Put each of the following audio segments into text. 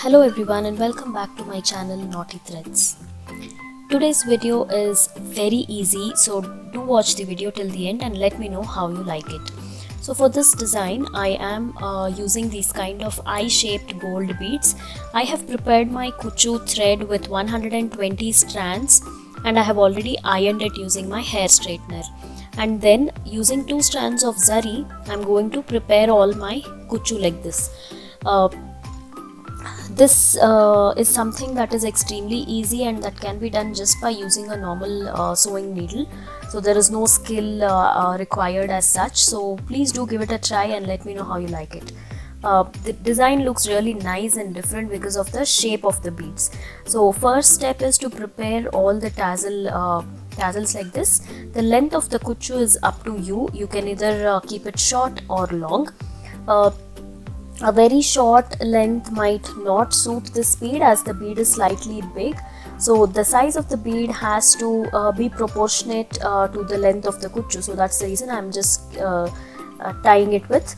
Hello everyone and welcome back to my channel Knotty Threads. Today's video is very easy, so do watch the video till the end and let me know how you like it. So for this design I am using these kind of eye-shaped gold beads. I have prepared my Kuchu thread with 120 strands and I have already ironed it using my hair straightener. And then using 2 strands of zari, I'm going to prepare all my Kuchu like this. This is something that is extremely easy and that can be done just by using a normal sewing needle. So there is no skill required as such. So please do give it a try and let me know how you like it. The design looks really nice and different because of the shape of the beads. So first step is to prepare all the tassels like this. The length of the kuchu is up to you. You can either keep it short or long. A very short length might not suit this bead as the bead is slightly big. So the size of the bead has to be proportionate to the length of the kuchu. So that's the reason I'm just tying it with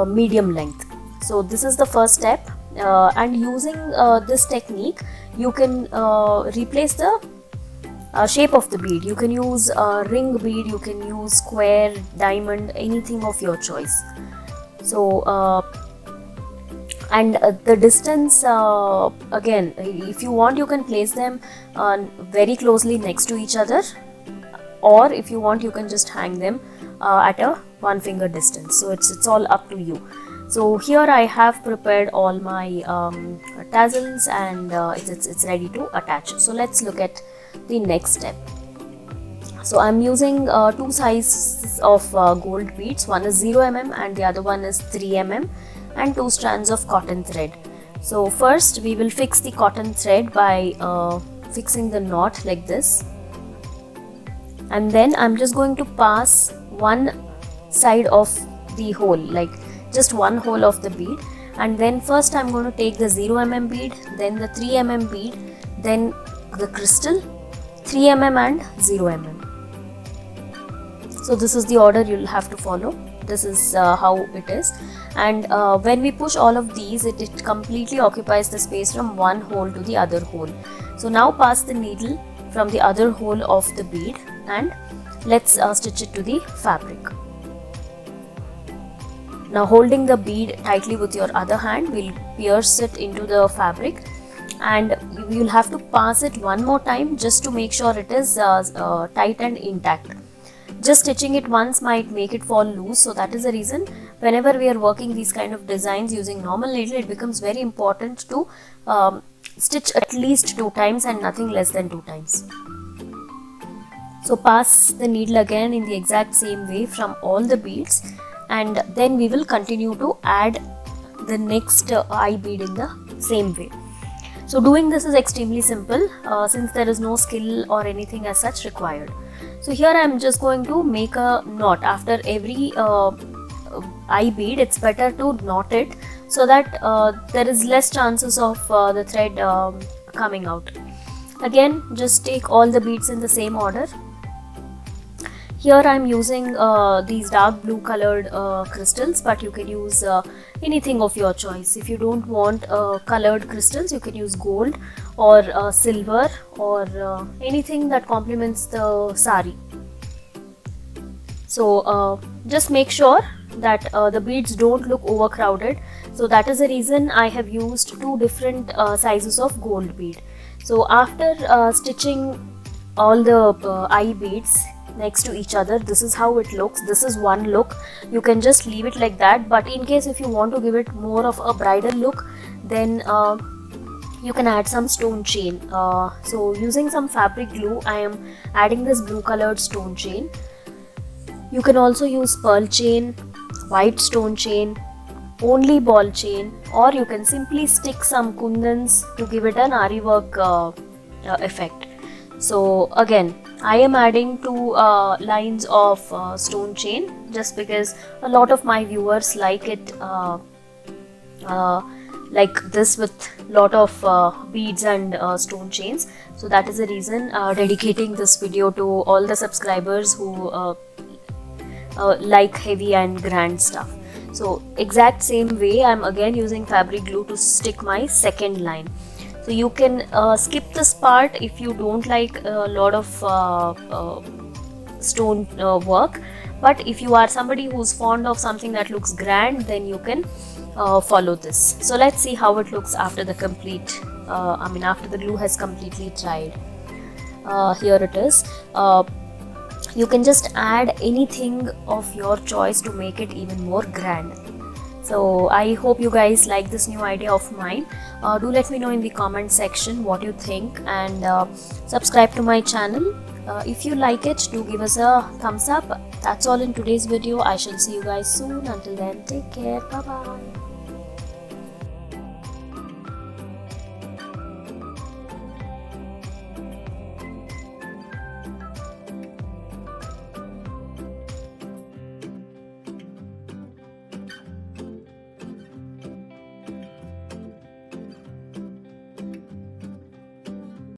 medium length. So this is the first step, and using this technique you can replace the shape of the bead. You can use ring bead, you can use square, diamond, anything of your choice. So and the distance, again, if you want you can place them very closely next to each other, or if you want you can just hang them at a 1 finger distance. So it's all up to you. So here I have prepared all my tassels and it's ready to attach. So let's look at the next step. So I'm using 2 sizes of gold beads. One is 0 mm and the other one is 3 mm. And 2 strands of cotton thread. So first we will fix the cotton thread by fixing the knot like this, and then I'm just going to pass one side of the hole, like just one hole of the bead, and then first I'm going to take the 0 mm bead, then the 3 mm bead, then the crystal, 3 mm and 0 mm. So this is the order you'll have to follow. This is how it is, and when we push all of these, it completely occupies the space from one hole to the other hole. So now pass the needle from the other hole of the bead and let's stitch it to the fabric. Now holding the bead tightly with your other hand, we'll pierce it into the fabric, and you'll have to pass it one more time just to make sure it is tight and intact. Just stitching it once might make it fall loose, so that is the reason whenever we are working these kind of designs using normal needle, it becomes very important to stitch at least 2 times and nothing less than 2 times. So pass the needle again in the exact same way from all the beads, and then we will continue to add the next eye bead in the same way. So doing this is extremely simple since there is no skill or anything as such required. So here I am just going to make a knot after every eye bead. It's better to knot it so that there is less chances of the thread coming out. Again, just take all the beads in the same order. Here I am using these dark blue colored crystals, but you can use anything of your choice. If you don't want colored crystals, you can use gold or silver or anything that complements the sari. So just make sure that the beads don't look overcrowded. So that is the reason I have used 2 different sizes of gold bead. So after stitching all the eye beads next to each other, this is how it looks. This is one look. You can just leave it like that, but in case if you want to give it more of a bridal look, then you can add some stone chain. So using some fabric glue, I am adding this blue colored stone chain. You can also use pearl chain, white stone chain, only ball chain, or you can simply stick some kundans to give it an ari work effect. So again, I am adding 2 lines of stone chain just because a lot of my viewers like it like this with lot of beads and stone chains. So that is the reason dedicating this video to all the subscribers who like heavy and grand stuff. So exact same way, I'm again using fabric glue to stick my second line. So you can skip this part if you don't like a lot of stone work, but if you are somebody who's fond of something that looks grand, then you can follow this. So let's see how it looks after the complete after the glue has completely dried. Here it is. You can just add anything of your choice to make it even more grand. So I hope you guys like this new idea of mine. Do let me know in the comment section what you think, and subscribe to my channel. If you like it, do give us a thumbs up. That's all in today's video. I shall see you guys soon. Until then, take care. Bye bye.